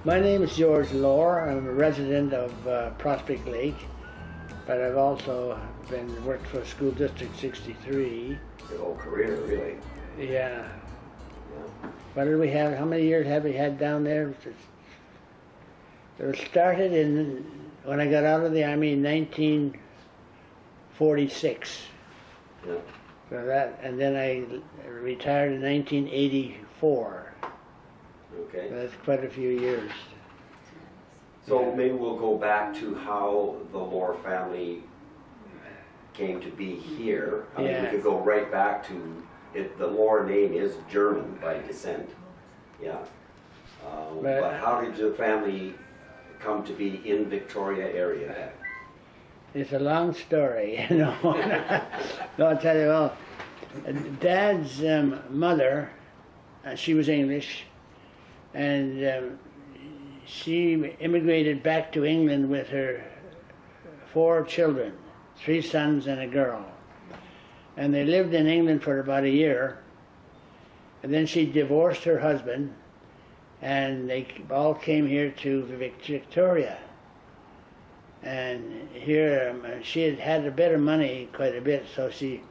My name is George Lohr. I'm a resident of Prospect Lake, but I've also worked for School District 63. Your whole career, really. Yeah. Yeah. What did we have? How many years have we had down there? It was started when I got out of the Army in 1946. Yeah. So and then I retired in 1984. Okay. That's quite a few years. So maybe we'll go back to how the Lohr family came to be here. I mean, we could go right back to it. The Lohr name is German by descent. Yeah. But how did your family come to be in Victoria area? It's a long story, you know. No, I'll tell you. Well, Dad's mother, she was English, and she immigrated back to England with her 4 children, 3 sons and a girl. And they lived in England for about a year, and then she divorced her husband, and they all came here to Victoria. And here she had had a bit of money, quite a bit, so she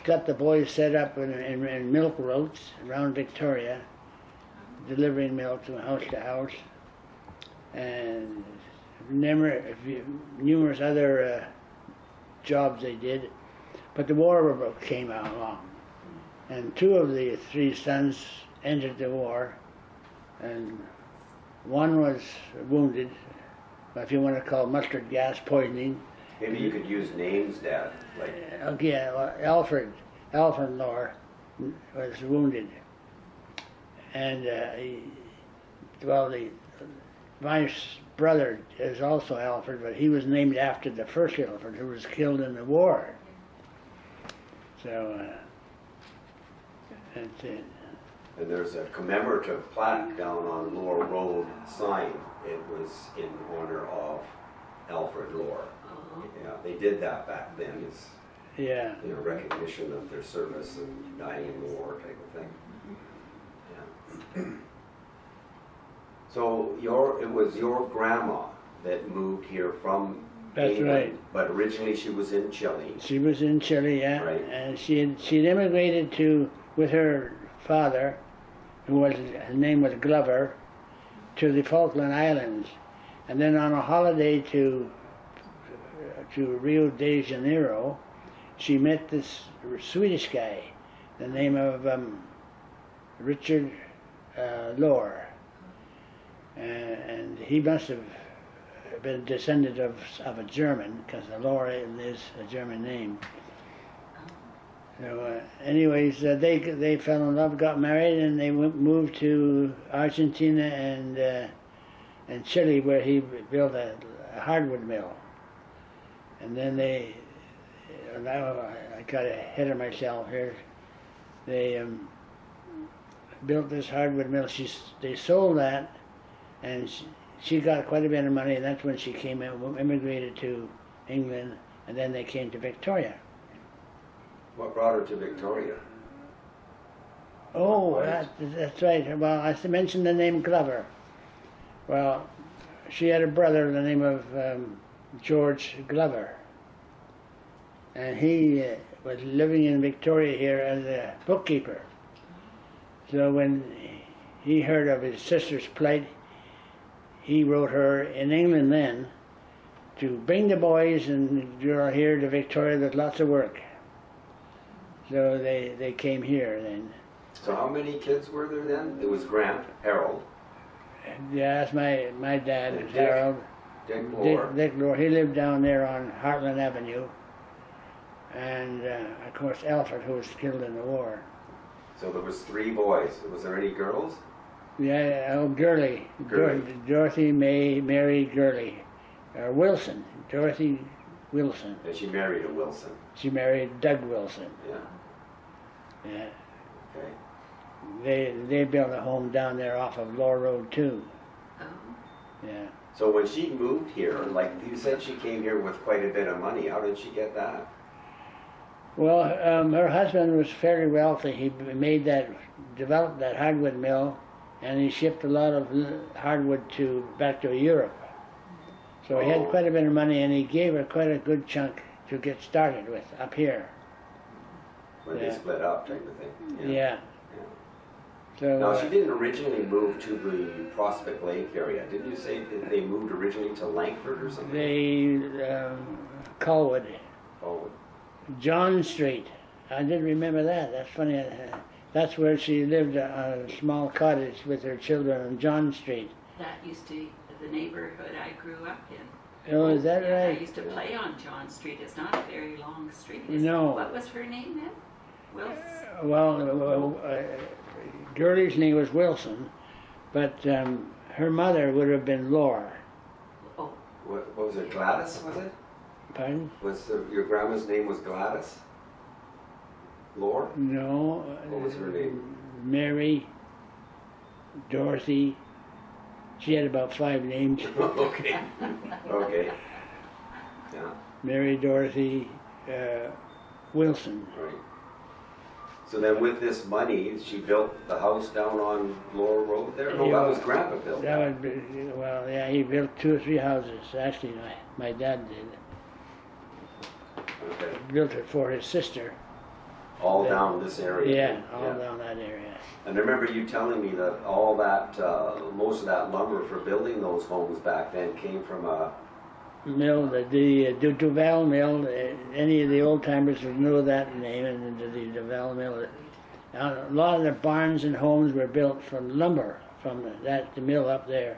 got the boys set up in milk routes around Victoria, delivering milk from house to house, and numerous other jobs they did. But the war came along, and 2 of the 3 sons entered the war, and one was wounded, if you want to call mustard gas poisoning. Maybe you could use names, Dad. Like Okay, well, Alfred Lohr was wounded, and my brother is also Alfred, but he was named after the first Alfred who was killed in the war. So that's it. And there's a commemorative plaque down on Lohr Road sign. It was in honor of Alfred Lohr. Yeah, they did that back then. It's recognition of their service and dying in the war type of thing. Yeah. So it was your grandma that moved here from That's England, right. But originally she was in Chile. She was in Chile, yeah, Right. and she'd immigrated with her father, his name was Glover, to the Falkland Islands, and then on a holiday to Rio de Janeiro, she met this Swedish guy, the name of Richard Lohr, and he must have been a descendant of a German, because the Lohr is a German name. So anyways, they fell in love, got married, and they moved to Argentina and Chile, where he built a hardwood mill. And then I got ahead of myself here. They built this hardwood mill. They sold that, and she got quite a bit of money, and that's when she immigrated to England, and then they came to Victoria. What brought her to Victoria? Oh, that's right. Well, I mentioned the name Glover. Well, she had a brother, the name of George Glover, and he was living in Victoria here as a bookkeeper. So when he heard of his sister's plight, he wrote her in England then to bring the boys and girl here to Victoria. There's lots of work. So they came here then. So how many kids were there then? It was Grant, Harold. Yeah, that's my dad, And Harold. Dick Lohr. Dick Lohr. He lived down there on Heartland Avenue. And of course Alfred, who was killed in the war. So there was 3 boys. Was there any girls? Yeah, Gurley. Dorothy Mary Gurley. Wilson. Dorothy Wilson. And she married a Wilson. She married Doug Wilson. Yeah. Yeah. Okay. They built a home down there off of Lohr Road too. Oh. Yeah. So when she moved here, like you said, she came here with quite a bit of money. How did she get that? Well, her husband was fairly wealthy. He developed that hardwood mill, and he shipped a lot of hardwood back to Europe. So he had quite a bit of money, and he gave her quite a good chunk to get started with up here. When they split up, type of thing. Yeah. So, now, she didn't originally move to the Prospect Lake area. Didn't you say that they moved originally to Langford or something? Colwood. Colwood. John Street. I did remember that. That's funny. That's where she lived, a small cottage with her children on John Street. That used to be the neighborhood I grew up in. Oh, is that Yeah, right? I used to play on John Street. It's not a very long street. No. What was her name then? Wilson? Well, Gertie's name was Wilson, but her mother would have been Lohr. Oh. What was it, Gladys, was it? Pardon? Your grandma's name was Gladys? Lohr? No. What was her name? Mary, Dorothy. She had about 5 names. Okay. Okay. Yeah. Mary, Dorothy, Wilson. Right. So then with this money, she built the house down on Lohr Road there? No, that was Grandpa built. That would be, well, yeah, he built 2 or 3 houses. Actually, my dad did. Okay. Built it for his sister. All down this area? Yeah, all down that area. And I remember you telling me that all that, most of that lumber for building those homes back then came from a Mill, the Duval Mill. Any of the old timers would know that name, and the Duval Mill. A lot of the barns and homes were built from lumber from the mill up there.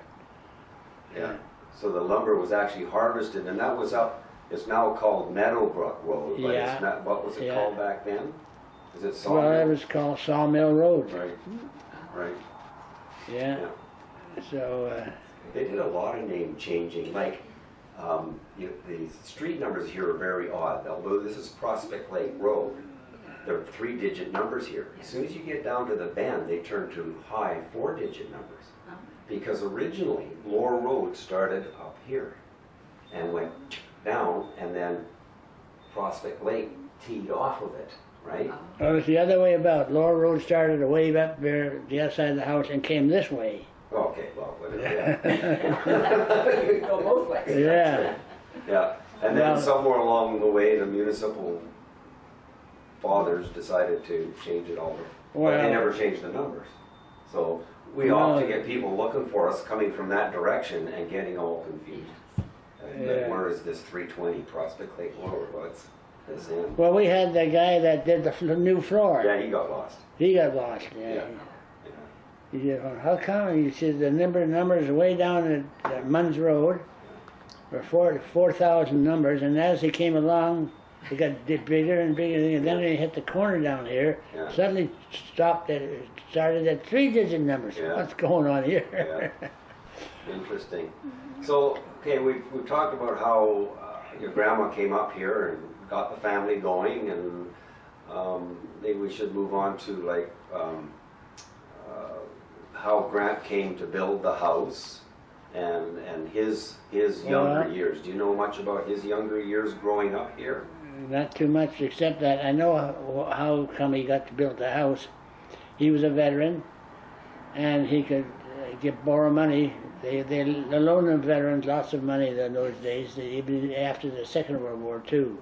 Yeah. So the lumber was actually harvested, and that was up. It's now called Meadowbrook Road, but it's not. What was it called back then? Is it Sawmill? Well, it was called Sawmill Road. Right. Right. Yeah. So. They did a lot of name changing, like. The street numbers here are very odd. Although this is Prospect Lake Road, there are 3-digit numbers here. As soon as you get down to the bend, they turn to high 4-digit numbers. Because originally, Lohr Road started up here and went down, and then Prospect Lake teed off of it, right? Oh, it's the other way about. Lohr Road started way up there, the other side of the house, and came this way. Okay, well, whatever. Go both ways. Yeah. Yeah, and then somewhere along the way, the municipal fathers decided to change it all. But they never changed the numbers. So we often get people looking for us coming from that direction and getting all confused. Where is this 320 Prospect Lake Lohr? What's this in? Well, we had the guy that did the new floor. Yeah, he got lost. He got lost, yeah. He said, well, how come? He said the numbers are way down at Munns Road. There were 4,000 numbers, and as he came along, it got bigger and bigger, and then he hit the corner down here, suddenly started at 3-digit numbers. Yeah. What's going on here? Yeah. Interesting. So, okay, we've talked about how your grandma came up here and got the family going, and maybe we should move on to like how Grant came to build the house and his younger years. Do you know much about his younger years growing up here? Not too much, except that I know how come he got to build the house. He was a veteran, and he could borrow money. They loaned veterans lots of money in those days, even after the Second World War too,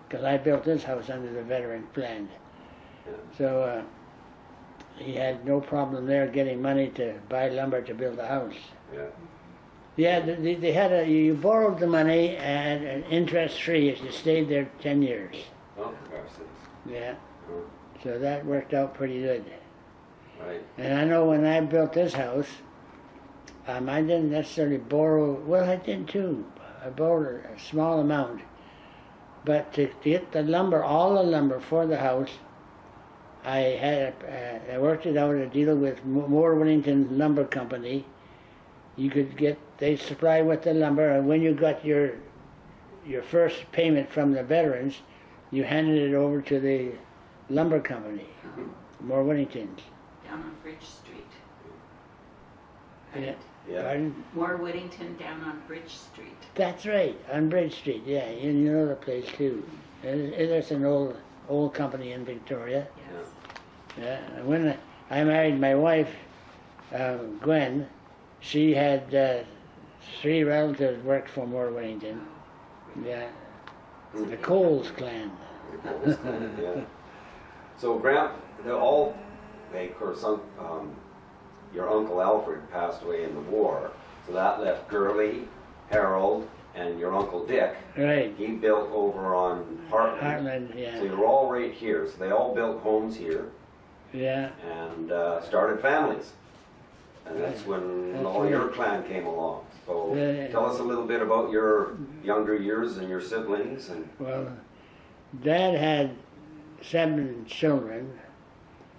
because I built this house under the veteran plan. So he had no problem there getting money to buy lumber to build a house. Yeah, they had you borrowed the money and interest free if you stayed there 10 years. Oh, gosh. Yeah. So that worked out pretty good. Right. And I know when I built this house, I didn't necessarily borrow, well, I did too. I borrowed a small amount. But to get the lumber, all the lumber for the house, I worked it out, a deal with Moore Whittington Lumber Company. You could get, they supply with the lumber, and when you got your first payment from the veterans, you handed it over to the lumber company, Moore Whittington's. Down on Bridge Street. Yeah. Pardon? Moore Whittington down on Bridge Street. That's right, on Bridge Street, yeah. You know the place too. There's an old company in Victoria. Yes. Yeah. And when I married my wife, Gwen, she had 3 relatives worked for Moore Winnington. Yeah, the Coles clan. Yeah. So, they're all, of course, your Uncle Alfred passed away in the war, so that left Gurley, Harold, and your Uncle Dick. Right. He built over on Heartland. Heartland, yeah. So you're all right here. So they all built homes here Yeah. and started families. And that's when all your clan came along. So tell us a little bit about your younger years and your siblings. And Well, Dad had 7 children,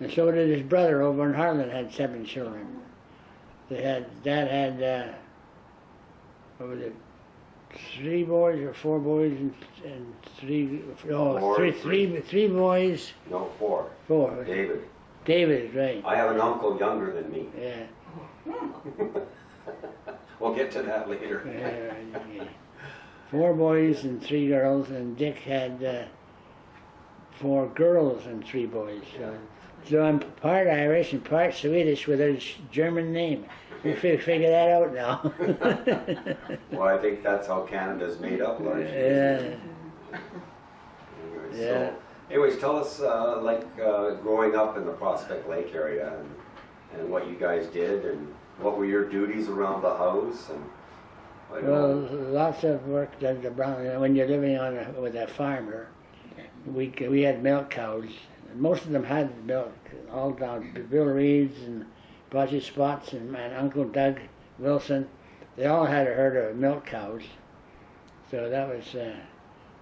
and so did his brother over in Harlan had 7 children. Dad had, what was it, 3 boys or 4 boys and 3, oh, Four, three boys, no, 4. 4. David. David, right. I have an uncle younger than me. Yeah. We'll get to that later. Yeah. 4 boys and 3 girls, and Dick had 4 girls and 3 boys. So I'm part Irish and part Swedish with a German name. We figure that out now. Well, I think that's how Canada's made up largely. Yeah. So, anyways, tell us growing up in the Prospect Lake area and what you guys did and what were your duties around the house and. Well, lots of work done when you're living with a farmer. We had milk cows. Most of them had milk, all down. Bill Reed's and Boshy Spots and Uncle Doug Wilson, they all had a herd of milk cows. So that was,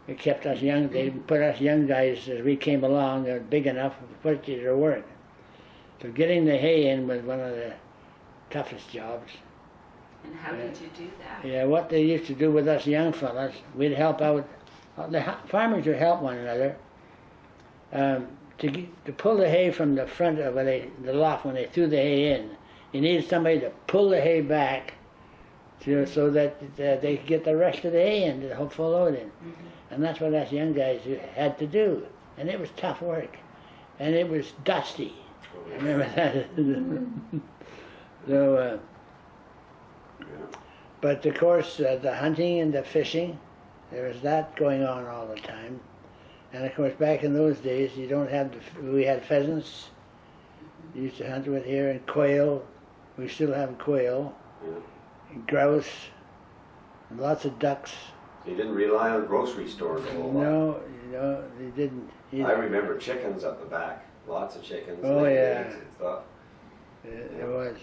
it kept us young. They put us young guys as we came along, they were big enough to put you to work. So getting the hay in was one of the toughest jobs. And how did you do that? Yeah, what they used to do with us young fellas, we'd help out. The farmers would help one another to pull the hay from the front of the loft when they threw the hay in. You needed somebody to pull the hay back so that they could get the rest of the hay in, the whole full load in. And that's what us young guys had to do. And it was tough work. And it was dusty. I remember that. So, but of course, the hunting and the fishing, there was that going on all the time. And of course, back in those days, we had pheasants. We used to hunt with here, and quail. We still have quail, and grouse, and lots of ducks. So you didn't rely on grocery stores a whole lot? No, they didn't. I remember chickens up the back, lots of chickens. Oh, yeah. And stuff. It was.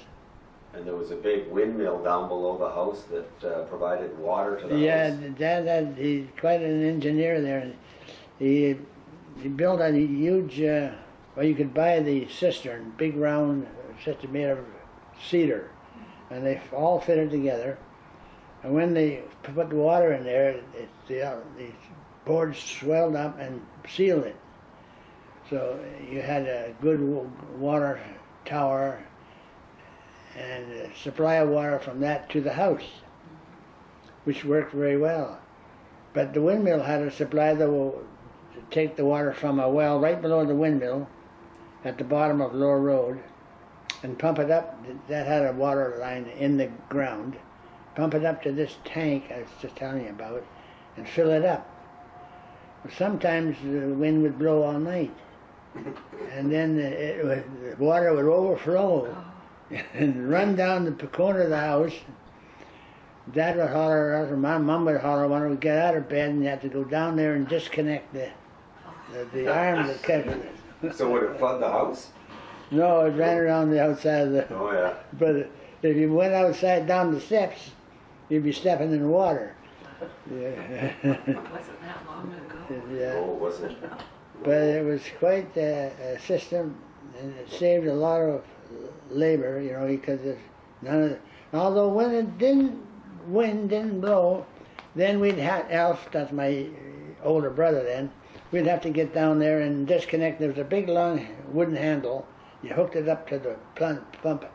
And there was a big windmill down below the house that provided water to the house. Dad he's quite an engineer there. He built a huge, well, you could buy the cistern, big round cistern made of cedar, and they all fitted together. And when they put the water in there, the boards swelled up and sealed it. So you had a good water tower and a supply of water from that to the house, which worked very well. But the windmill had to supply to take the water from a well right below the windmill at the bottom of Lohr Road and pump it up. That had a water line in the ground. Pump it up to this tank I was just telling you about and fill it up. Sometimes the wind would blow all night, and then the water would overflow and run down the corner of the house. Dad would holler, or Mom would holler when we get out of bed, and you had to go down there and disconnect the arm that kept it. So would it flood the house? No, it ran around the outside of the... Oh, yeah. But if you went outside down the steps, you'd be stepping in water. Yeah. Wasn't that long ago? Yeah. Oh, wasn't it? But it was quite a system, and it saved a lot of labor, because there's none of the, although when wind didn't blow, then we'd have Alf, that's my older brother then, we'd have to get down there and disconnect. There was a big long wooden handle. You hooked it up to the pump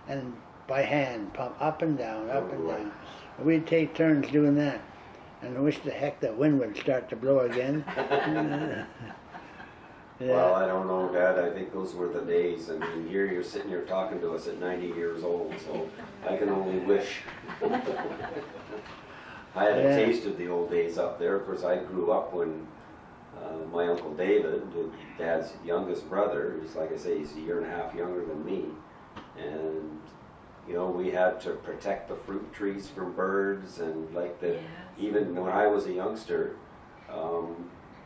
and by hand pump up and down, up and down. We'd take turns doing that. And I wish the heck the wind would start to blow again. Well, I don't know, Dad. I think those were the days. I mean, here you're sitting here talking to us at 90 years old, so I can only wish. I had a taste of the old days up there. Of course, I grew up when my Uncle David, Dad's youngest brother, he's, like I say, he's a year and a half younger than me. And, you know, we had to protect the fruit trees from birds, and like the, even when I was a youngster,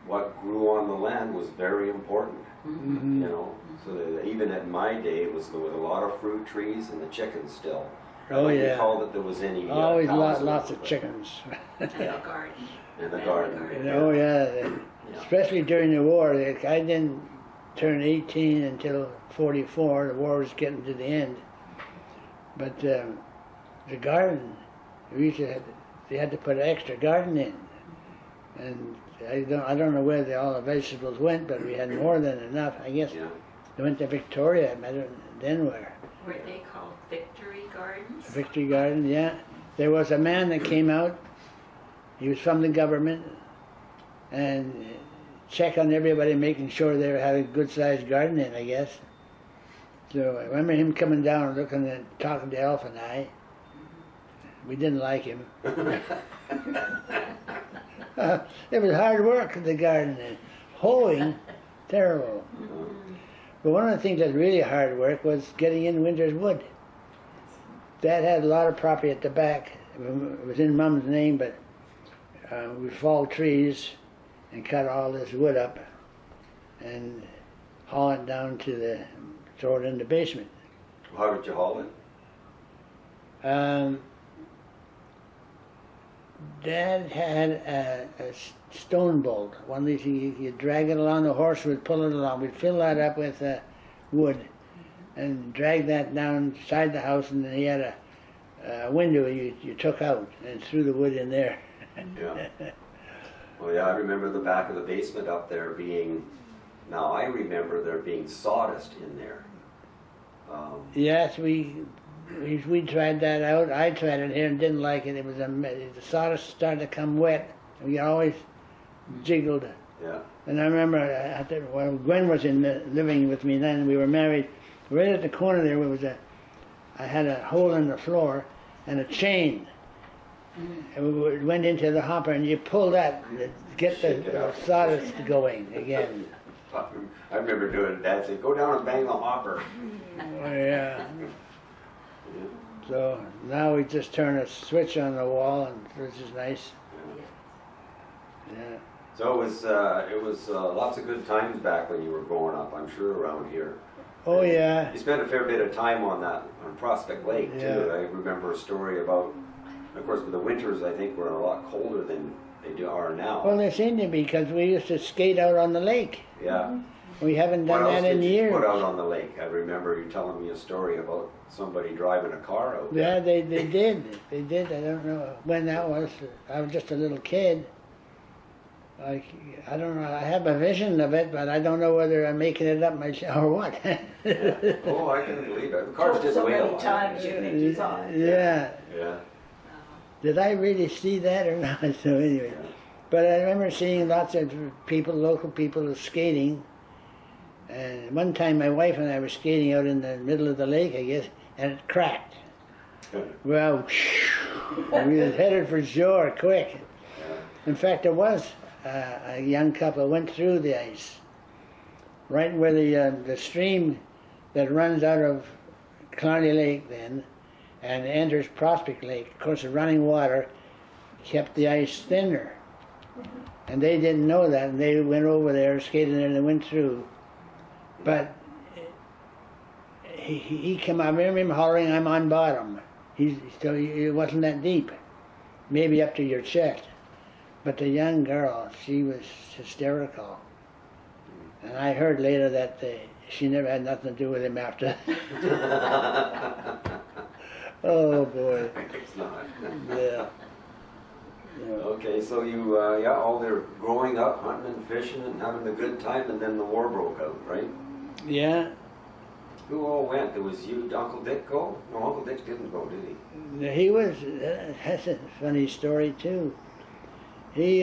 what grew on the land was very important. You know, so that even at my day, there was a lot of fruit trees and the chickens still. I don't recall that there was any always cows lots of chickens. And the garden. In the garden. Oh yeah, especially during the war. I didn't turn 18 until 44. The war was getting to the end. But the garden, they had to put an extra garden in, and I don't know where all the vegetables went, but we had more than enough. I guess they went to Victoria. I don't then where. Were they called Victory Gardens? Victory Garden, yeah. There was a man that came out. He was from the government, and check on everybody, making sure they had a good-sized garden in, I guess. So I remember him coming down, looking and talking to Elf and I. We didn't like him. It was hard work in the garden, and hoeing, terrible. But one of the things that's really hard work was getting in winter's wood. Dad had a lot of property at the back. It was in Mom's name, but we fall trees and cut all this wood up and haul it down to throw it in the basement. How did you haul it? Dad had a stone bolt. One of these, you drag it along, the horse would pull it along. We'd fill that up with wood and drag that down inside the house, and then he had a window you took out and threw the wood in there. Yeah. Well, yeah, I remember the back of the basement up there being, now I remember there being sawdust in there. Yes, we tried that out. I tried it here and didn't like it. It was the sawdust started to come wet. We always jiggled. Yeah. And I remember when Gwen was living with me then, we were married. Right at the corner there was I had a hole in the floor and a chain. And we went into the hopper, and you pull that to get the sawdust going again. I remember doing it. Dad said, "Go down and bang the hopper." Oh, yeah. So now we just turn a switch on the wall, and which is nice. Yeah. So it was lots of good times back when you were growing up, I'm sure, around here. Oh yeah. You spent a fair bit of time on Prospect Lake too. Yeah. I remember a story about, of course, the winters I think were a lot colder than they are now. Well, they seem to be, because we used to skate out on the lake. Yeah. We haven't done What that else in did years. you put out on the lake? I remember you telling me a story about somebody driving a car out there. Yeah, they did. They did. I don't know when that was. I was just a little kid. I don't know. I have a vision of it, but I don't know whether I'm making it up myself or what. Oh, I can believe it. The cars did so weigh a many lot. times you think you saw it. Yeah. Yeah. Did I really see that or not? So anyway, but I remember seeing lots of people, local people, skating. And one time my wife and I were skating out in the middle of the lake, I guess, and it cracked. Well, we was headed for shore quick. In fact, there was a young couple went through the ice, right where the stream that runs out of Clarny Lake then and enters Prospect Lake. Of course, the running water kept the ice thinner, and they didn't know that, and they went over there, skated there, and they went through. But he came. I remember him hollering, "I'm on bottom." So it wasn't that deep, maybe up to your chest. But the young girl, she was hysterical. And I heard later that she never had nothing to do with him after. Oh boy. It's not. Yeah. Okay, so you, all their growing up, hunting and fishing and having a good time, and then the war broke out, right? Yeah. Who all went? There was you, Uncle Dick go? No, Uncle Dick didn't go, did he? He was, that's a funny story too. He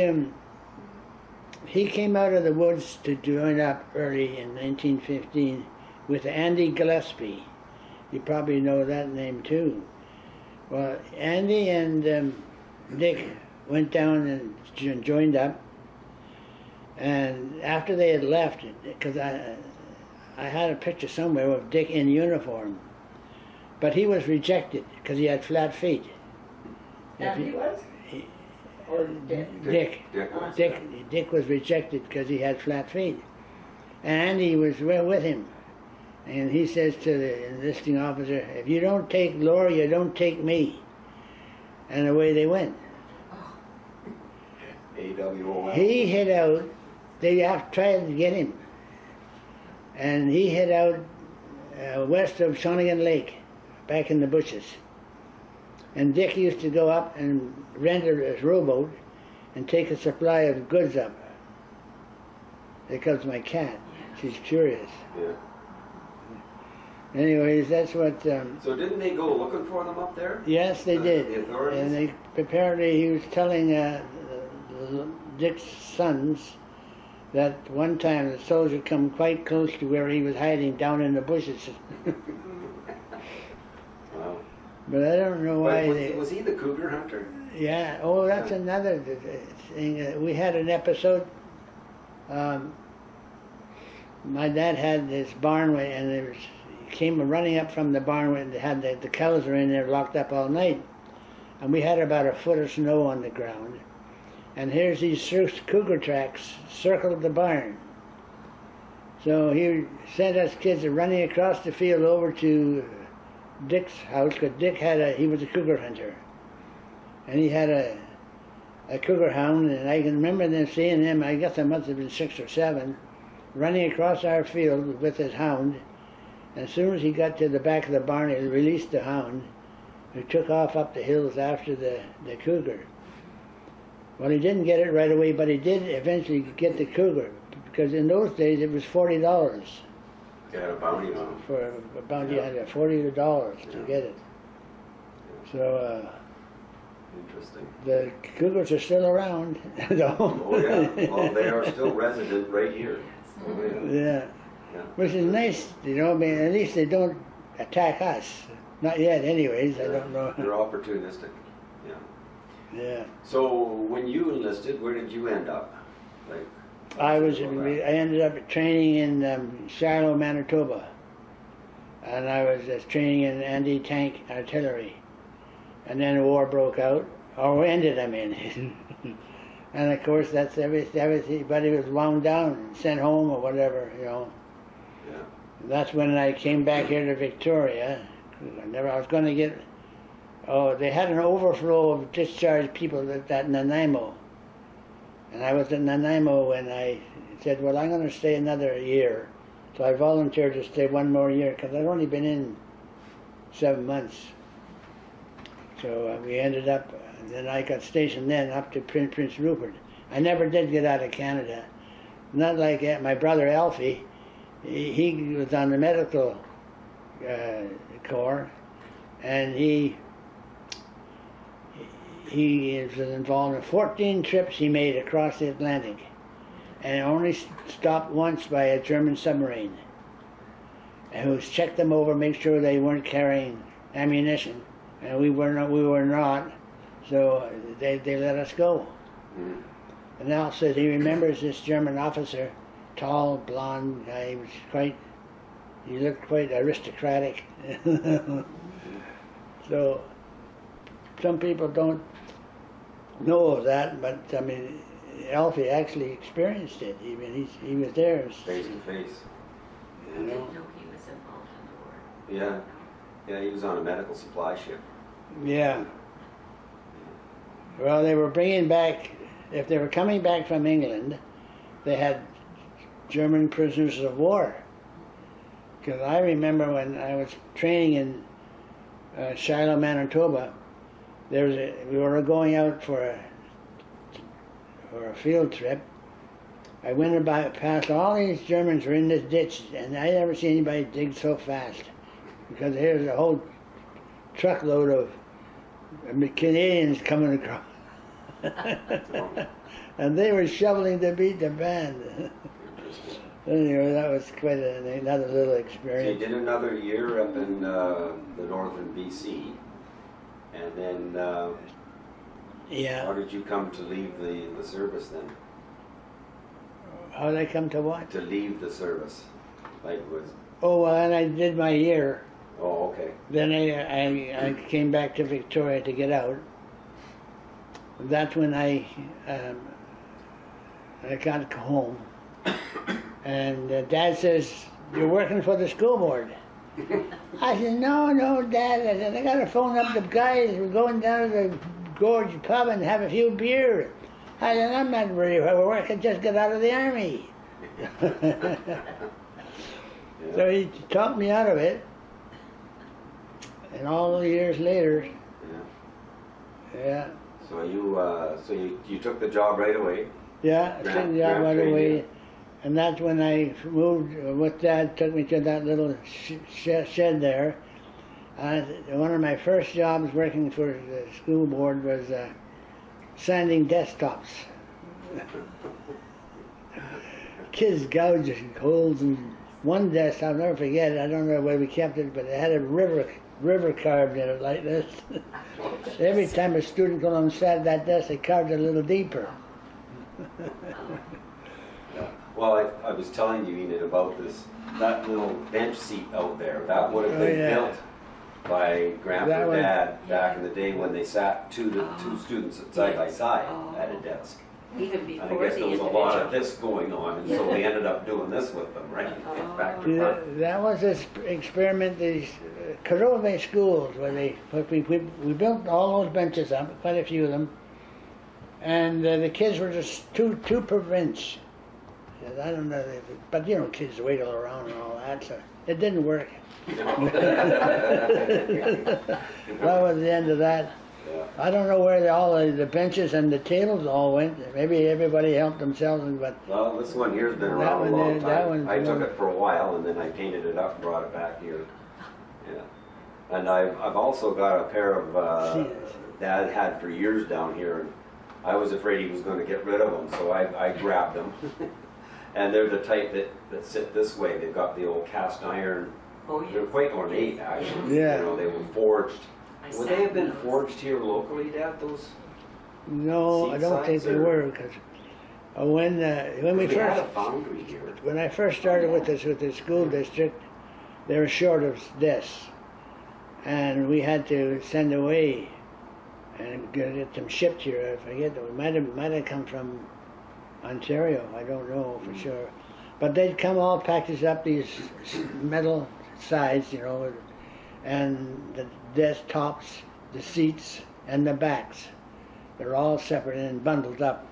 he came out of the woods to join up early in 1915 with Andy Gillespie. You probably know that name too. Well, Andy and Dick went down and joined up, and after they had left, because I had a picture somewhere of Dick in uniform, but he was rejected because he had flat feet. And he was? Or Dick? Dick was rejected because he had flat feet. And Andy was with him. And he says to the enlisting officer, if you don't take Lohr, you don't take me. And away they went. AWOL. He hid out, they tried to get him. And he hid out west of Shawnigan Lake, back in the bushes. And Dick used to go up and rent a rowboat and take a supply of goods up. Here comes my cat. She's curious. Yeah. Anyways, that's what... so didn't they go looking for them up there? Yes, they did. The authorities? And apparently he was telling Dick's sons that one time the soldier come quite close to where he was hiding down in the bushes. Wow. But I don't know why was he the cougar hunter? Yeah. Oh, that's another thing. We had an episode. My dad had this barn, and he came running up from the barn when they had the cows were in there locked up all night, and we had about a foot of snow on the ground. And here's these cougar tracks circled the barn. So he sent us kids running across the field over to Dick's house, because Dick he was a cougar hunter, and he had a cougar hound, and I can remember them seeing him. I guess I must have been 6 or 7, running across our field with his hound. And as soon as he got to the back of the barn, he released the hound, who took off up the hills after the cougar. Well, he didn't get it right away, but he did eventually get the cougar, because in those days it was $40. They had a bounty on him. For a bounty, I had $40 to get it. So interesting. The cougars are still around, though. Oh yeah, well they are still resident right here. Oh, yeah. Yeah. Which is nice, you know. I mean, at least they don't attack us. Not yet, anyways. I don't know. They're opportunistic. Yeah. Yeah. So when you enlisted, where did you end up? Like. I ended up training in Shiloh, Manitoba, and I was training in anti-tank artillery. And then the war broke out, or ended, I mean. And of course, that's everybody was wound down and sent home or whatever, you know. Yeah. That's when I came back here to Victoria. I was going to get. Oh, they had an overflow of discharged people at Nanaimo. And I was in Nanaimo when I said, well, I'm going to stay another year. So I volunteered to stay one more year, because I'd only been in 7 months. So we ended up, then I got stationed then up to Prince Rupert. I never did get out of Canada. Not like my brother Alfie. He was on the medical corps, and he was involved in 14 trips he made across the Atlantic, and only stopped once by a German submarine, who checked them over, make sure they weren't carrying ammunition, and we were not, so they let us go. Mm-hmm. And Al says he remembers this German officer, tall, blonde guy. He looked quite aristocratic. So some people don't know of that, but I mean, Alfie actually experienced it. Even he was there. Face to face. I didn't know he was involved in the war. Yeah. Yeah, he was on a medical supply ship. Yeah. Well, they were bringing back, if they were coming back from England, they had German prisoners of war. Because I remember when I was training in Shiloh, Manitoba, we were going out for a field trip. I went past all these Germans were in this ditch, and I never seen anybody dig so fast, because here's a whole truckload of Canadians coming across. And they were shoveling to beat the band. Anyway, that was quite another little So you experience. did another year up in the northern BC, and then how Yeah. did you come to leave the service then? How did I come to what? To leave the service, like was Oh, well, and I did my year. oh okay. Then I came back to Victoria to get out. That's when I got home. And Dad says, "You're working for the school board." I said, no, Dad. I said, "I got to phone up the guys. We're going down to the Gorge pub and have a few beers." I said, "I'm not ready for work. I just got out of the army." So he talked me out of it. And all the years later, yeah, So you took the job right away. yeah, I took the job right away. And that's when I moved with Dad, took me to that little shed there. One of my first jobs working for the school board was sanding desktops. Kids gouged holes in one desk, I'll never forget it, I don't know where we kept it, but it had a river carved in it like this. Every time a student got on sat at that desk, they carved it a little deeper. Well, I was telling you, Enid, about that little bench seat out there. That would have been built by Grandpa and Dad back in the day when they sat two students side by side at a desk. Even And I before guess the there was a individual. lot of this going on, and so they ended up doing this with them, right? Back to front. That was this experiment, these Karove schools, where we built all those benches up, quite a few of them, and the kids were just two per bench. I don't know, but kids wiggle around and all that, so it didn't work. That was the end of that. Yeah. I don't know where all the benches and the tables all went. Maybe everybody helped themselves, but Well, this one here's been That around one a long there, that time. one's I the took one. it for a while, and then I painted it up and brought it back here. Yeah. And I've also got a pair of Dad had for years down here, and I was afraid he was going to get rid of them, so I grabbed them. And they're the type that sit this way. They've got the old cast iron. Oh, yes. They're quite ornate, actually. Yeah. They were forged. I Would sat they have been in those. forged here locally, Dad? Those? no, I don't think Seed they sites, or- were, because when we We had first a foundry here. when I first started with the school district, they were short of desks, and we had to send away and get them shipped here. I forget, it might have come from Ontario. I don't know for sure, but they'd come all packaged up, these metal sides, and the desktops, the seats, and the backs. They're all separate and bundled up.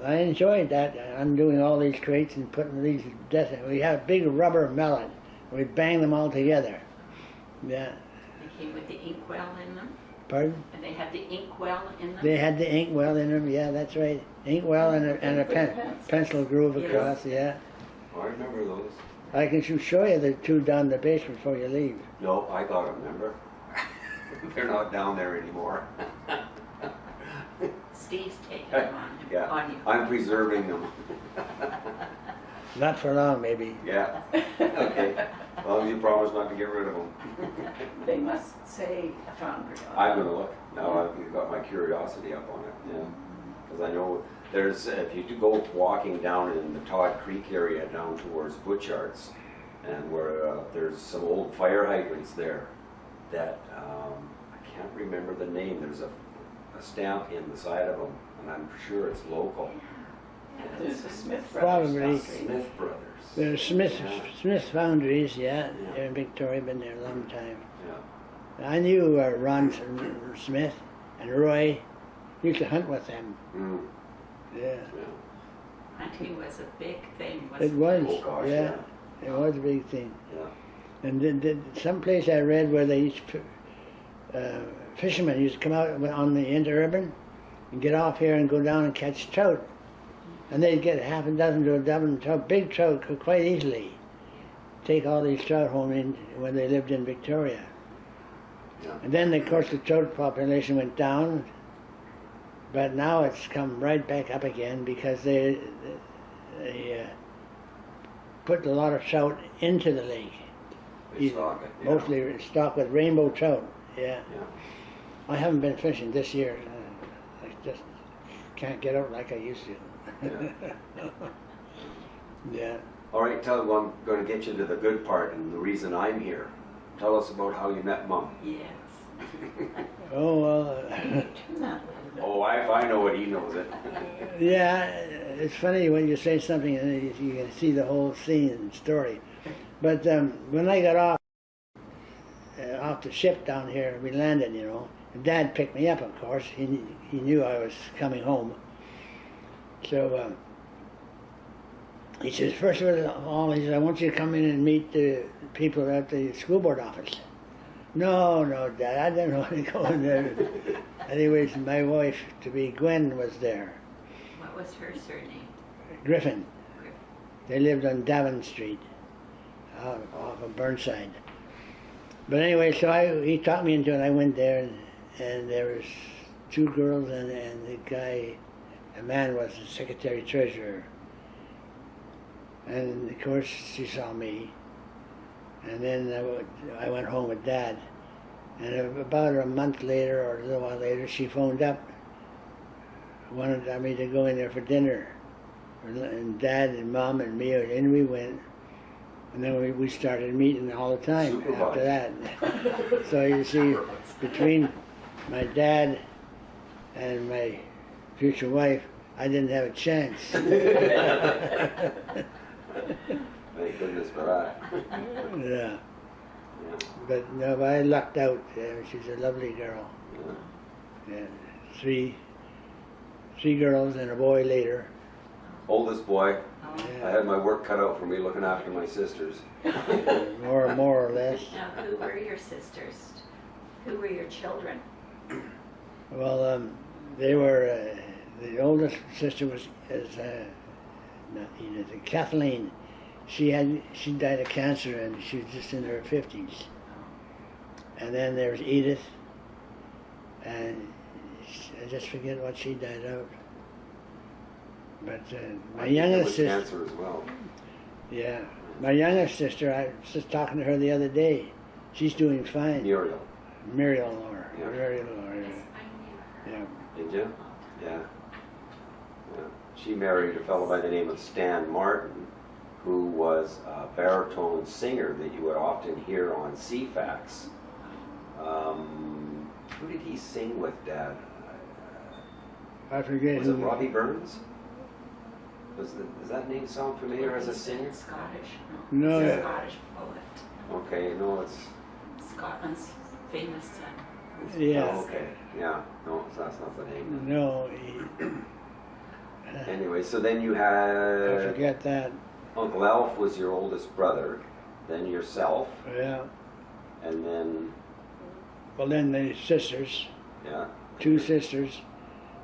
I enjoyed that. I'm doing all these crates and putting these desks. We have a big rubber mallet. We bang them all together. Yeah. They came with the inkwell in them, Pardon? and they had the inkwell in them. They had the inkwell in them. Yeah, that's right. Inkwell and a pencil groove Yes. across. Yeah. Oh, I remember those. I can show you the two down the basement before you leave. No, I got them, remember? They're not down there anymore. Steve's taken them on him. Yeah, On you. I'm preserving them. Not for long, maybe. Yeah, okay. As long as you promise not to get rid of them. They must say a foundry on I'm it. gonna look. Now I've got my curiosity up on it, yeah. Because I know there's, if you do go walking down in the Todd Creek area down towards Butchards, and where there's some old fire hydrants there that, I can't remember the name, there's a stamp in the side of them, and I'm sure it's local. There's a Smith Brothers. Probably. foundry. Smith Brothers. There's Smith Yeah. Smith Foundries, yeah. Yeah. In Victoria, been there a long time. Yeah. I knew Ron Smith and Roy. Used to hunt with them. Mm, Yeah. yeah. Hunting was a big thing, It wasn't was. Oh, gosh, yeah. It was a big thing. Yeah. And some place I read where they used to, fishermen used to come out on the interurban and get off here and go down and catch trout. And they'd get half a dozen to a dozen trout, big trout, quite easily. Take all these trout home when they lived in Victoria. Yeah. And then, of course, the trout population went down. But now it's come right back up again because they put a lot of trout into the lake. They stock it, yeah. Mostly stocked with rainbow trout. Yeah. Yeah. I haven't been fishing this year. I just can't get out like I used to. Yeah. Yeah. All right, I'm going to get you to the good part and the reason I'm here. Tell us about how you met Mom. Yes. Oh well. Oh, I know it. He knows it. Yeah, it's funny when you say something and you can see the whole scene and story. But when I got off the ship down here, we landed, you know. And Dad picked me up, of course. He knew I was coming home. So he says, first of all, he says, I want you to come in and meet the people at the school board office. No, Dad, I didn't want to go in there. Anyways, my wife, to be Gwen, was there. What was her surname? Griffin. They lived on Davin Street, off of Burnside. But anyway, so he talked me into it. I went there, and there was 2 girls, and the guy, a man, was the secretary treasurer. And of course, she saw me. And then I went home with Dad. And about a month later, or a little while later, she phoned up, wanted me to go in there for dinner. And Dad and Mom and me, and we went. And then we started meeting all the time after that. So you see, between my dad and my future wife, I didn't have a chance. Thank goodness for that. Yeah. But no, I lucked out. She's a lovely girl. Yeah. 3 girls and a boy later. Oldest boy. Yeah. I had my work cut out for me looking after my sisters. More or less. Now, who were your sisters? Who were your children? Well, they were. The oldest sister was not Edith, Kathleen. She died of cancer and she was just in her 50s. And then there was Edith, and I just forget what she died of. But my youngest sister, cancer as well. yeah, my youngest sister, I was just talking to her the other day. She's doing fine. Muriel. Muriel Lohr. Yeah. Muriel Lohr. Yes, I knew her. Yeah. Did you? Yeah. She married a fellow by the name of Stan Martin, who was a baritone singer that you would often hear on CFAX. Who did he sing with, Dad? I forget. Was it Robbie Burns? Does that name sound familiar as a singer? Scottish. No. He's a Scottish poet. Okay, no, it's... Scotland's famous son. Yeah. Oh, okay, yeah, no, that's not the name. No. Anyway, so then you I had... forget that. Uncle Alf was your oldest brother, then yourself, Yeah. and then, Well, then the sisters, yeah. 2 sisters,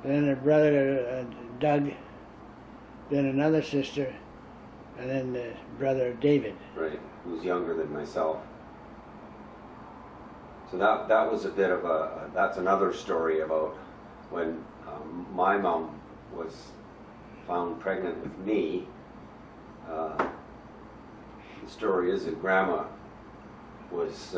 then a brother, Doug, then another sister, and then the brother David. Right, who's younger than myself. So that was a bit of that's another story about when my mom was found pregnant with me. The story is that Grandma was,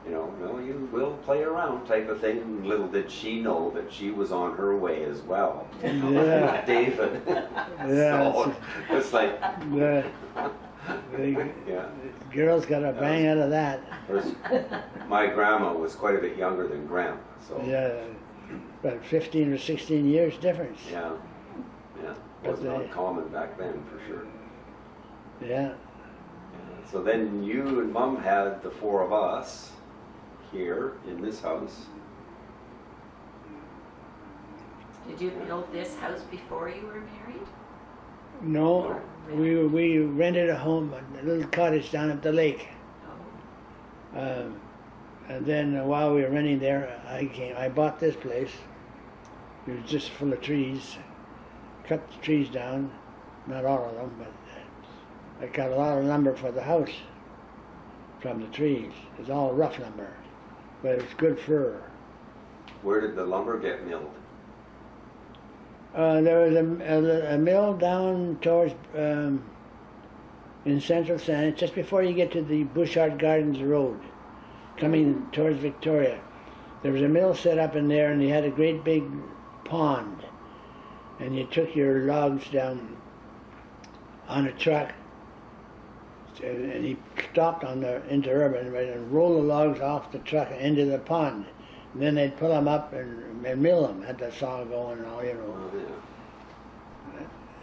you will play around type of thing. Little did she know that she was on her way as well. Yeah. David. Yeah. So it's like, The yeah. girls got a bang out of that. Whereas my grandma was quite a bit younger than Grandma, so Yeah. About 15 or 16 years difference. yeah, But was not common back then for sure. Yeah. So then you and Mom had the 4 of us here in this house. Did you build this house before you were married? No, we rented a home, a little cottage down at the lake. Oh. And then while we were renting there, I bought this place. It was just full of trees. Cut the trees down, not all of them, but I got a lot of lumber for the house from the trees. It's all rough lumber, but it's good fir. Where did the lumber get milled? There was a mill down towards in central San, just before you get to the Bushart Gardens Road, coming towards Victoria. There was a mill set up in there, and you had a great big pond, and you took your logs down on a truck, and he stopped on the interurban and rolled the logs off the truck into the pond. And then they'd pull them up and mill them. Had the saw going and all, you know. Oh,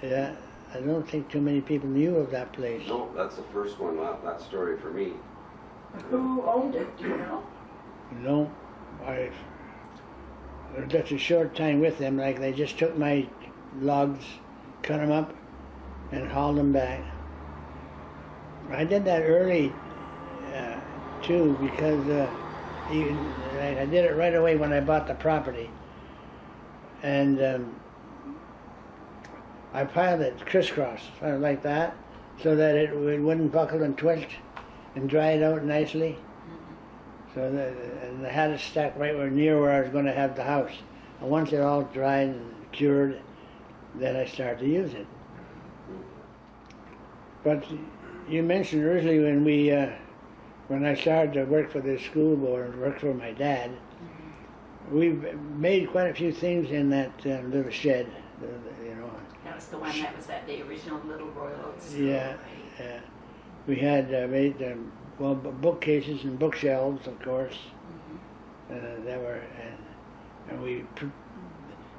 yeah. Yeah, I don't think too many people knew of that place. No, that's the first one, that story for me. Who owned it, do you know? No, I just a short time with them. Like they just took my logs, cut them up, and hauled them back. I did that early too, because I did it right away when I bought the property, and I piled it crisscross, sort of like that, so that it wouldn't buckle and twist, and dry it out nicely. So that, and I had it stacked right near where I was going to have the house. And once it all dried and cured, then I started to use it. But you mentioned earlier when I started to work for the school board and work for my dad, we made quite a few things in that little shed, you know. That was the one that was at the original Little Royal Oak School. Yeah, Right? yeah. We had made bookcases and bookshelves, of course. That were, and we,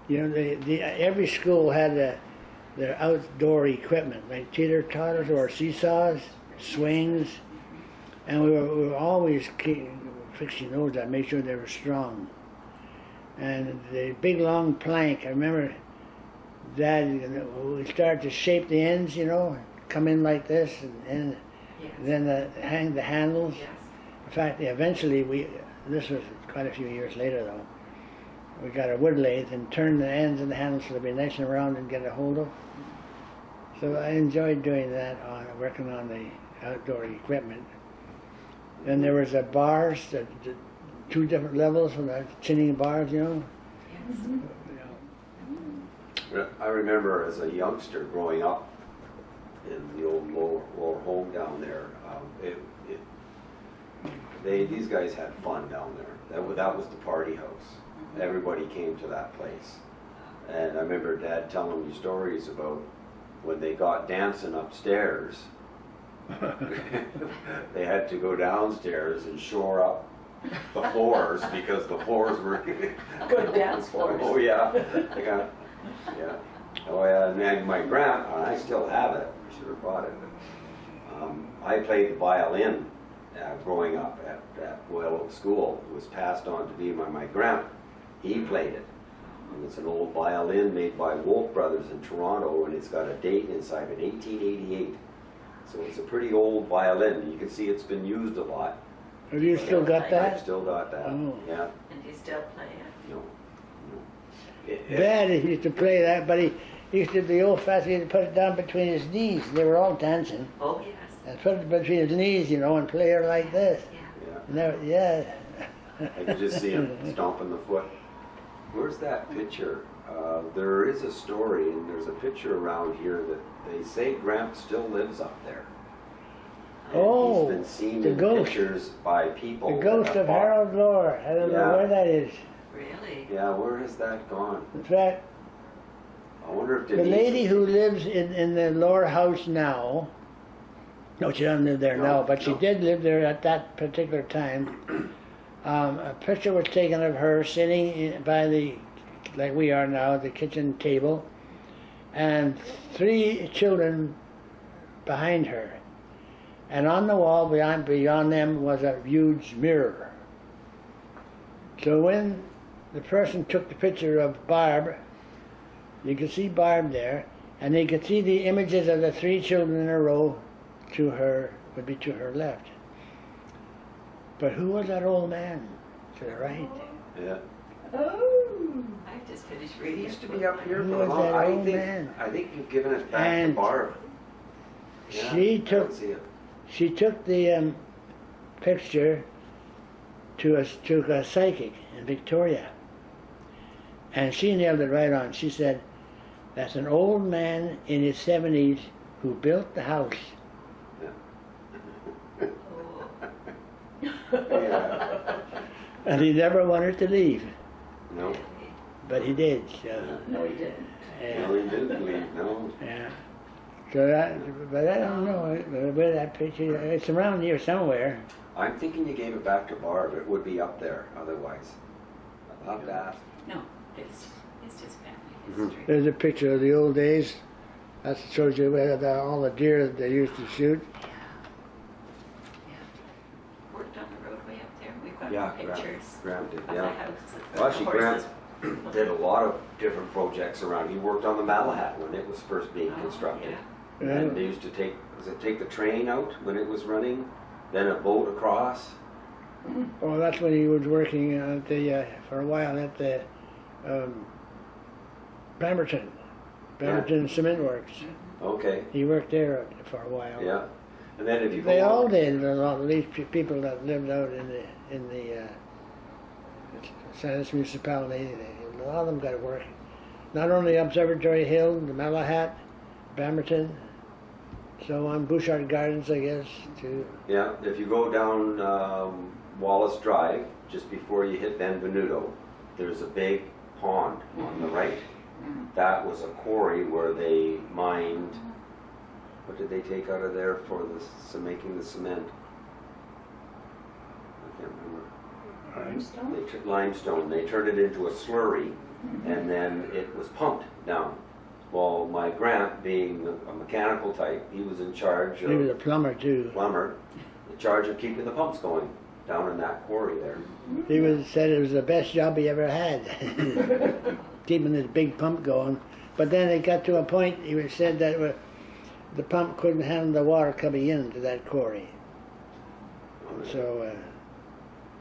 you know, every school had their outdoor equipment, like teeter-totters or seesaws, swings, and we were always fixing those up, make sure they were strong. And the big long plank, I remember Dad, we started to shape the ends, you know, come in like this, and Yes. then hang the handles. Yes. In fact, eventually this was quite a few years later though, we got a wood lathe and turned the ends of the handles so they'd be nice and round and get a hold of. So I enjoyed doing that, working on the outdoor equipment. Then there was bars, the two different levels for the chinning bars, you know. Yes. I remember as a youngster growing up in the old Lohr home down there, these guys had fun down there. That was the party house. Everybody came to that place. And I remember Dad telling me stories about when they got dancing upstairs, they had to go downstairs and shore up the floors because the floors were Good dance floors. Oh yeah, yeah. Oh yeah, and my grandpa, and I still have it. I should have bought it. But, I played the violin growing up at Royal Oak School. It was passed on to me by my grandpa. He played it. And it's an old violin made by Wolf Brothers in Toronto, and it's got a date inside of it, 1888. So it's a pretty old violin. You can see it's been used a lot. Have you still got I've that? still got that. Oh. Yeah. And you still play it? No. Dad used to play that, but he used to be old-fashioned. He used to put it down between his knees. They were all dancing. Oh, yes. And put it between his knees, you know, and play her like this. Yeah. Yeah. Yeah. I could just see him stomping the foot. Where's that picture? There is a story, and there's a picture around here that they say Gramp still lives up there. And Oh, he's been seen the in ghost. pictures by people. The that ghost have of bought- Harold Lohr. I don't know Yeah. where that is. Really? Yeah, where has that gone? In fact, I wonder if the Denise lady is- who lives in the Lohr house now, no, she doesn't live there No, now, but she no. did live there at that particular time. A picture was taken of her sitting by the, like we are now, the kitchen table, and 3 children behind her. And on the wall beyond them was a huge mirror. So when the person took the picture of Barb, you could see Barb there, and you could see the images of the 3 children in a row would be to her left. But who was that old man to the right? Yeah. Oh. I just finished It reading. used to be up here Who for a was long. that I old think. man? I think you've given it back And to Barb. Yeah, she I took don't see it. She took the picture to a psychic in Victoria, and she nailed it right on. She said, That's an old man in his 70s who built the house. Yeah. And he never wanted to leave, No, but he did. So, No, he didn't. no, he didn't leave, no. yeah. So that, but I don't know where that picture. It's around here somewhere. I'm thinking you gave it back to Barb. It would be up there otherwise. I'll have to ask. No, it's just family Mhm. history. There's a picture of the old days. That shows you where all the deer that they used to shoot. Yeah. Worked on the roadway up there. We've got Yeah, pictures Graham did, of the yeah. house. Well, actually, the Graham horses. did a lot of different projects around. He worked on the Malahat when it was first being Oh, constructed. yeah. And they used to take the train out when it was running, then a boat across. Oh, that's when he was working at the for a while at the Pemberton Cement Works. Okay, He worked there for a while. yeah. And then if you go They on- all did. A lot of these people that lived out in the Sandus municipality, a lot of them got to work. Not only Observatory Hill, the Malahat, Pemberton, so on Bouchard Gardens, I guess, too. Yeah, if you go down Wallace Drive, just before you hit Benvenuto, there's a big pond on the right. That was a quarry where they mined, what did they take out of there for making the cement? I can't remember. Limestone? They took limestone, they turned it into a slurry, and then it was pumped down. Well, my Grant, being a mechanical type, he was in charge He was a of plumber too. plumber, in charge of keeping the pumps going down in that quarry there. He said it was the best job he ever had, keeping this big pump going. But then it got to a point, he said that the pump couldn't handle the water coming into that quarry. So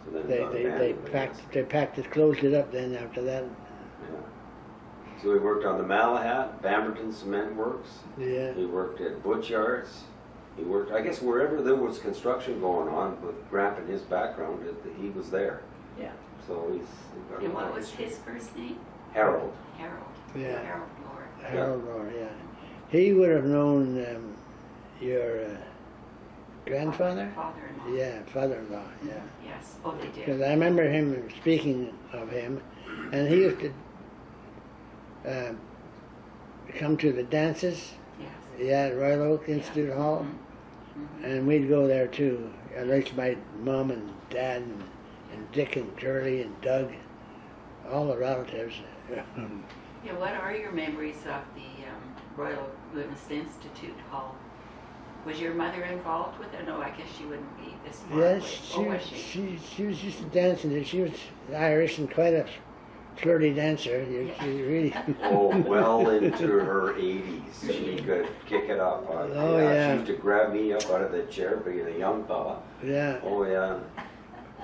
So then it they got they abandoned, I guess. they packed it, closed it up. Then after that, Yeah. So he worked on the Malahat, Bamberton Cement Works. yeah. He worked at Butch Yards. He worked, I guess, wherever there was construction going on with Grant and his background, he was there. Yeah. So he's got a And lot what of was history. his first name? Harold. Harold. Yeah. Harold Lohr. Harold Lohr, yeah. He would have known your grandfather? Father-in-law. Yeah, father-in-law, yeah. Yes. Oh, they Because did. I remember him speaking of him, and he used to come to the dances, Yes. yeah, at Royal Oak Institute Hall, and we'd go there too. At least my mom and dad and Dick and Curly and Doug, all the relatives. Yeah, what are your memories of the Royal Livingston Institute Hall? Was your mother involved with it? No, I guess she wouldn't be this far Yes, away. Or was she? she was used to dancing. She was Irish and quite a flirty dancer. She really. Oh, well into her 80s. She could kick it up. Oh, yeah. She used to grab me up out of the chair, being a young fella. Yeah, Oh, yeah.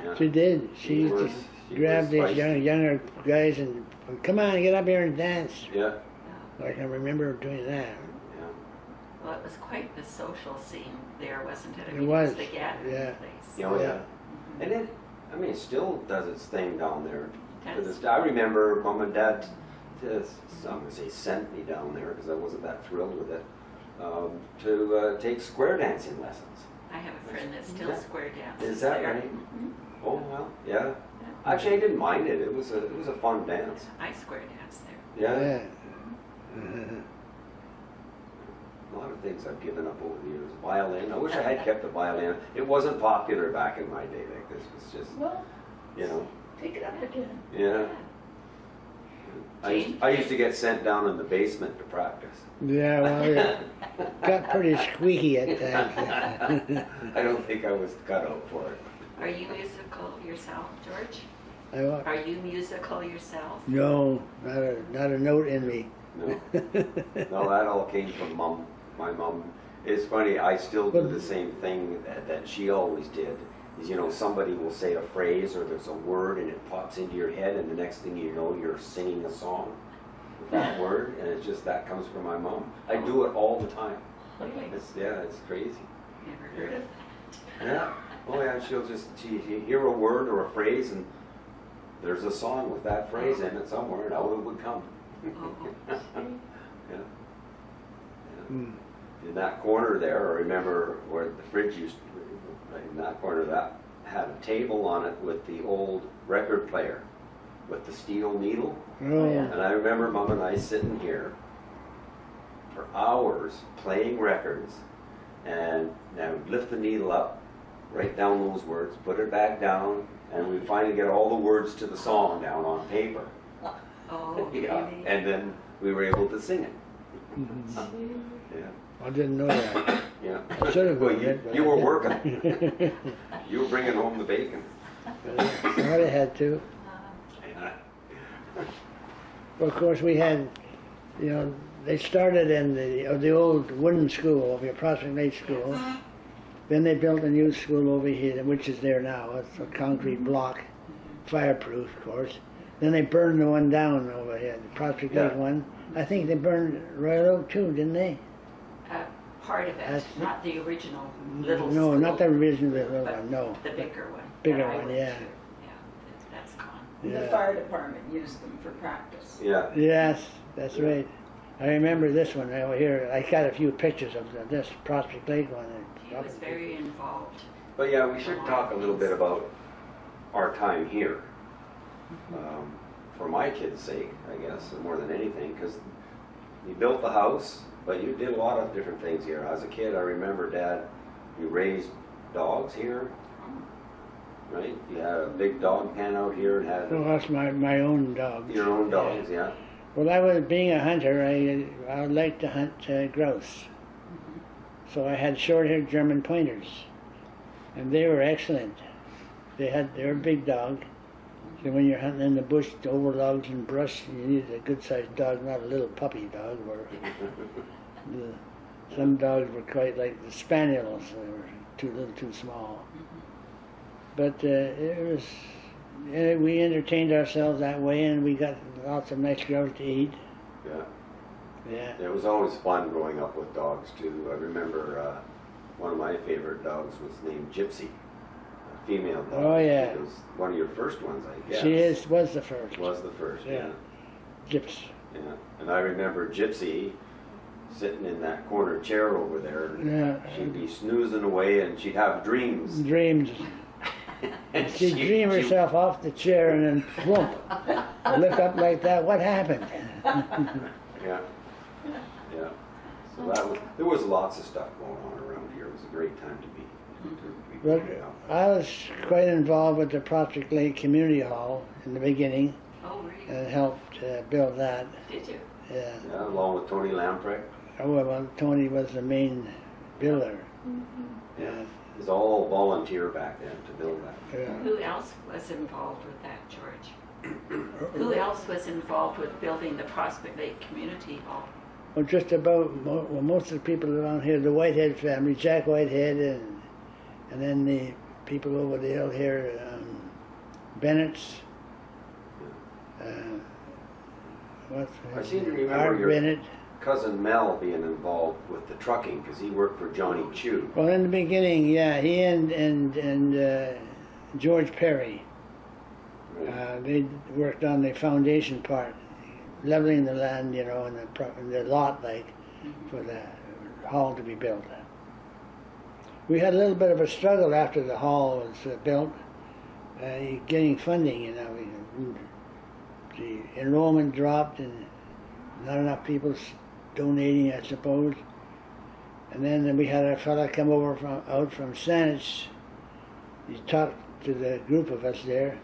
Yeah. she did. She used was- to she grab was these feisty. younger guys and come on, get up here and dance. Yeah, No. I can remember doing that. yeah. Well, it was quite the social scene there, wasn't it? I It mean, was, was the gathering yeah. place. Oh, yeah. Yeah. And I mean, it still does its thing down there. To Does. this day. I remember Mom and Dad, I'm going to say sent me down there because I wasn't that thrilled with it, to take square dancing lessons. I have a friend that still Yeah. square dances Is that there. right? Mhm. Oh, well, yeah. Actually, I didn't mind it. It was a fun dance. I square dance there. Yeah. Yeah. A lot of things I've given up over the years. Violin. I wish I had kept the violin. It wasn't popular back in my day. Like this was just, Well, you know, take it up again. yeah. I used to get sent down in the basement to practice. Yeah, well, it got pretty squeaky at times. I don't think I was cut out for it. Are you musical yourself, George? I wa- Are you musical yourself? No, not a note in me. No, no, that all came from Mom. My mom. It's funny. I still do the same thing that she always did. Is, you know, somebody will say a phrase or there's a word and it pops into your head, and the next thing you know, you're singing a song with that word, and it's just that comes from my mom. I do it all the time. Really? It's crazy. Never heard of Yeah. Oh yeah. She hear a word or a phrase, and there's a song with that phrase in it somewhere, and out it would come. that. Oh, Yeah. Mm. In that corner there, I remember where the fridge used to be, right in that corner, that had a table on it with the old record player with the steel needle. Oh, And I remember Mom and I sitting here for hours playing records, and I would lift the needle up, write down those words, put it back down, and we'd finally get all the words to the song down on paper. Oh, Yeah, really? and then we were able to sing it. mhm. Yeah, I didn't know that. yeah. I should have Well, known it, but you I were didn't. working. You were bringing home the bacon. I had to. Yeah. Well, of course, we had, you know, they started in the old wooden school over here, Prospect Lake School. Then they built a new school over here, which is there now. It's a concrete block, fireproof, of course. Then they burned the one down over here, the Prospect Lake Yeah. one. I think they burned Royal Oak too, didn't they? Part of it, That's- not the original little No, school, not the original little but one, no. the bigger one. Bigger that I one, went yeah. to. Yeah, that's gone. The Yeah. fire department used them for practice. Yeah, Yes, that's right. I remember this one over here. I got a few pictures of this Prospect Lake one. He was very involved. but yeah, we should talk a little bit about our time here. For my kids' sake, I guess, more than anything, because you built the house, but you did a lot of different things here. As a kid, I remember, Dad, you raised dogs here, right? You had a big dog pen out here and had Well, that's my own dogs. your own dogs, yeah. Well, being a hunter, I liked to hunt grouse. So I had short-haired German pointers, and they were excellent. They were a big dog. So when you're hunting in the bush, over logs and brush, you need a good-sized dog, not a little puppy dog. Some dogs were quite like the spaniels; they were little too small. But we entertained ourselves that way, and we got lots of nice grouse to eat. Yeah. Yeah. It was always fun growing up with dogs too. I remember one of my favorite dogs was named Gypsy, a female dog. Oh, yeah. It was one of your first ones, I guess. She was the first. Was the first, yeah. Gyps. Yeah. And I remember Gypsy sitting in that corner chair over there. And Yeah. she'd be snoozing away, and she'd have dreams. Dreams. And She'd dream herself off the chair and then plump, look up like that. What happened? Yeah. Yeah. So there was lots of stuff going on around here. It was a great time to be But growing up. I was quite involved with the Prospect Lake Community Hall in the beginning Oh, really? and helped build that. Did you? Yeah. Yeah, along with Tony Lamprecht. Oh, well, Tony was the main builder. Yeah. It was all volunteer back then to build that. Yeah. Who else was involved with that, George? Who else was involved with building the Prospect Lake Community Hall? Well, just about most of the people around here, the Whitehead family, Jack Whitehead, and then the people over the hill here, Bennett's. I seem to remember Art your Bennett. cousin Mel being involved with the trucking because he worked for Johnny Chew. Well, in the beginning, yeah, he and George Perry, they worked on the foundation part, leveling the land, you know, and the lot, like, for the hall to be built. We had a little bit of a struggle after the hall was built, getting funding, you know. The enrollment dropped and not enough people donating, I suppose. And then we had a fella come over out from Saanich. He talked to the group of us there,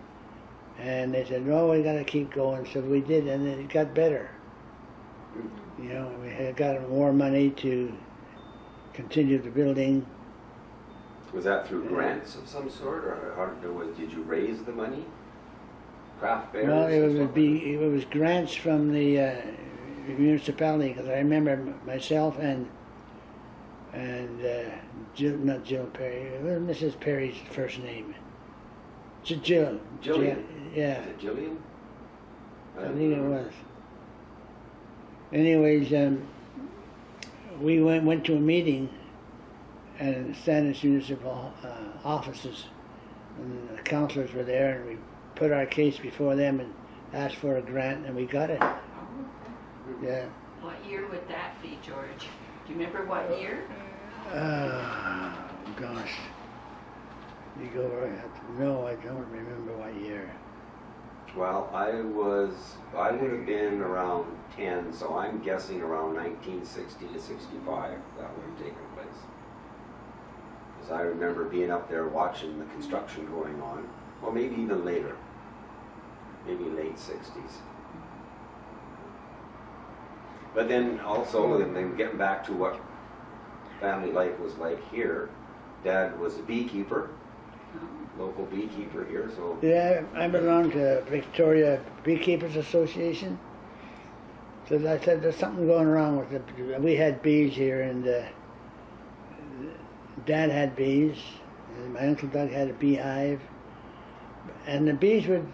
and they said, "No, we got to keep going." So we did, and it got better. You know, we had got more money to continue the building. Was that through grants of some sort, or did you raise the money? Craft fairs? Well, and it was grants from the municipality, because I remember myself and not Jill Perry. What was Mrs. Perry's first name? Jill. Jillian. Yeah, Is it Jillian? I think it was. Anyways, we went to a meeting at Saanich Municipal offices, and the councillors were there, and we put our case before them and asked for a grant, and we got it. Yeah. What year would that be, George? Do you remember what year? Gosh. You go right. No, I don't remember what year. Well, I would have been around 10, so I'm guessing around 1960 to 65 that would have taken place. Because I remember being up there watching the construction going on, or maybe even later, maybe late 60s. But then also, then getting back to what family life was like here, Dad was a beekeeper, local beekeeper here, so... Yeah, I belong to Victoria Beekeepers Association. So I said there's something going wrong with it. We had bees here, and Dad had bees, and my Uncle Doug had a beehive. And the bees would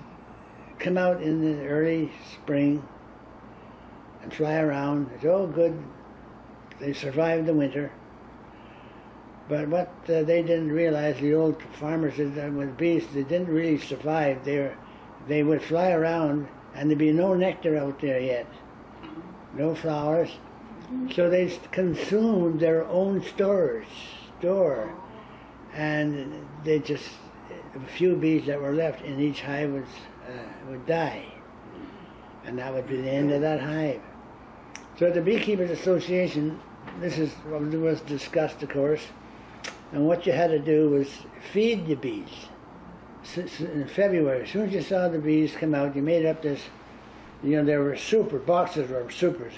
come out in the early spring and fly around. It's all good. They survived the winter. But what they didn't realize, the old farmers did that with bees, they didn't really survive. They would fly around and there'd be no nectar out there yet, no flowers. So they consumed their own store, and they just, a few bees that were left in each hive would die. And that would be the end of that hive. So at the Beekeepers Association, this is what was discussed, of course. And what you had to do was feed the bees. In February, as soon as you saw the bees come out, you made up this, there were boxes of supers,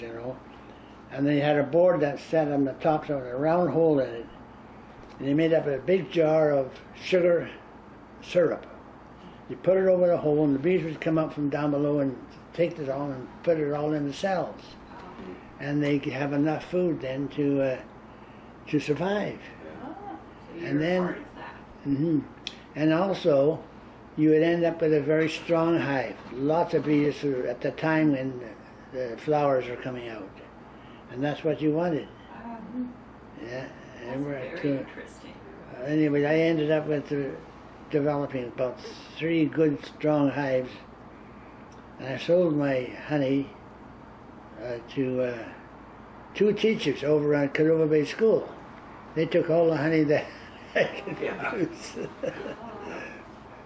and then you had a board that sat on the top of a round hole in it. And you made up a big jar of sugar syrup. You put it over the hole, and the bees would come up from down below and take it all and put it all in the cells. And they have enough food then to survive. And then, and also, you would end up with a very strong hive. Lots of bees at the time when the flowers are coming out, and that's what you wanted. Yeah. That's very interesting. Anyway, I ended up with developing about 3 good strong hives, and I sold my honey to 2 teachers over at Karuva Bay School. They took all the honey that I could produce.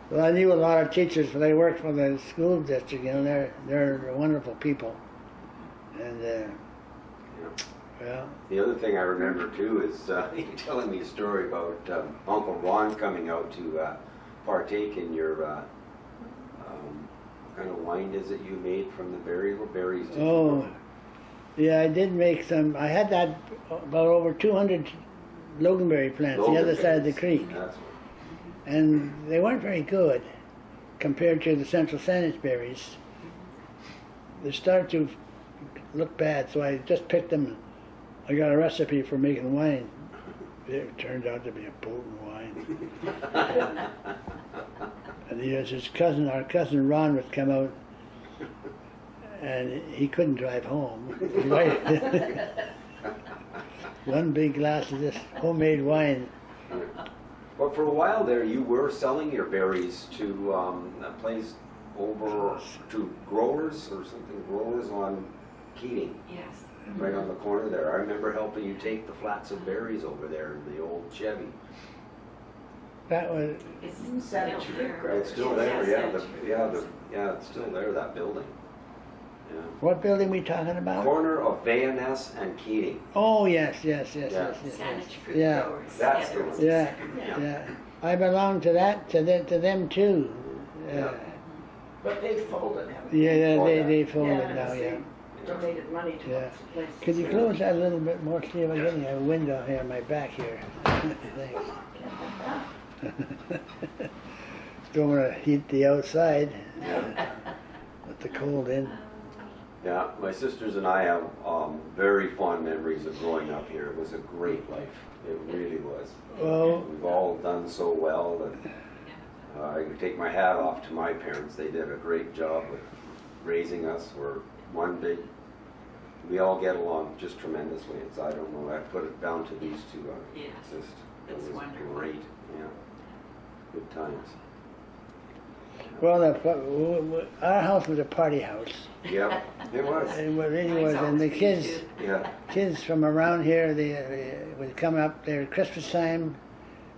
Well, I knew a lot of teachers, but they worked for the school district. They're wonderful people. And well, the other thing I remember too is you telling me a story about Uncle Ron coming out to partake in your what kind of wine is it you made from the berries? What berries did you grow? Yeah, I did make some. I had that about over 200 loganberry plants the other side of the creek. And they weren't very good compared to the central Saanich berries. They started to look bad, so I just picked them. I got a recipe for making wine. It turned out to be a potent wine. And his cousin, our cousin Ron, would come out, and he couldn't drive home. One big glass of this homemade wine. But for a while there, you were selling your berries to a place over to growers or something, growers on Keating. Yes. Right on the corner there. I remember helping you take the flats of berries over there in the old Chevy. That was. It's still there. It's still there, yeah, it's still there, that building. Yeah. What building we talking about? Corner of Bayoness and Keating. Oh, yes. Saanich fruit Yeah. growers. That's there the was one. a Yeah, second. yeah. I belong to that, to them too. Yeah. But they folded him. They folded Yeah, now, yeah. Donated money to Yeah. lots of places. Could you close that a little bit more, see if I'm getting a window here on my back here? Thanks. Don't want to heat the outside. Let the cold in. Yeah, my sisters and I have very fond memories of growing up here. It was a great life. It really was. Well, We've all done so well that I can take my hat off to my parents. They did a great job with raising us. We're one big, we all get along just tremendously. It's, I don't know, I put it down to these two. Yes, Just, it's it was wonderful. great, yeah. Good times. Well, our house was a party house. Yeah, it was. It really Mine's was, and the always been kids, too. Yeah. kids from around here, they would come up there at Christmas time,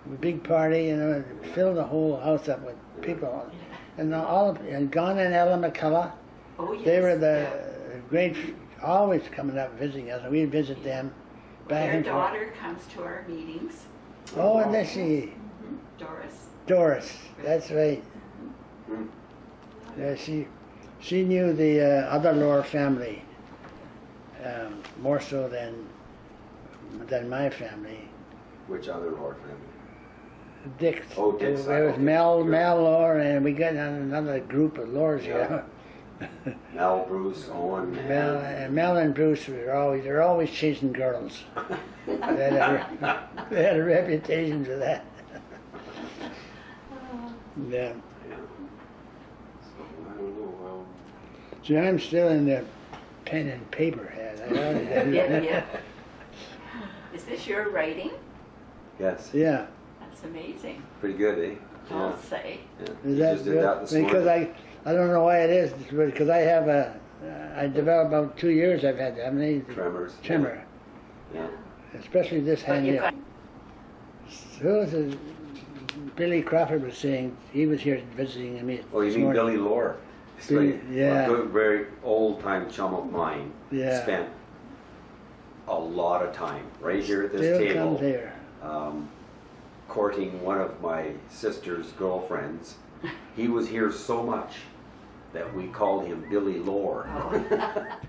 a big party, you know, fill the whole house up with people. And and Gon and Ella McCullough, Oh, yes. they were the yeah. great, always coming up visiting us, and we'd visit them back Their and forth. daughter comes to our meetings. Oh, and let's see, Doris. Doris, that's right. Hmm. Yeah, she knew the other Lohr family more so than my family. Which other Lohr family? Dick. Oh, Dick's There was side, okay, Mel sure. Lohr, and we got another group of Lohrs here. Mel, Bruce, Owen, Mel and Bruce they're always chasing girls. they had a reputation for that. Yeah. Yeah. So, I don't know. See, I'm still in the pen and paper head. Yeah. Is this your writing? Yes. Yeah. That's amazing. Pretty good, eh? I'll say. Yeah. Is You that just did that this because morning. I don't know why it is, because I have I developed about 2 years I've had Tremors. tremor, Yeah. especially this But hand you've here. got, Who was it? Billy Crawford was saying, he was here visiting me Oh, you this mean morning. Billy Lohr? He's Billy- like yeah. a good, very old-time chum of mine. Yeah. Spent a lot of time right here at this Still table. comes here. Courting one of my sister's girlfriends. He was here so much that we called him Billy Lohr. oh.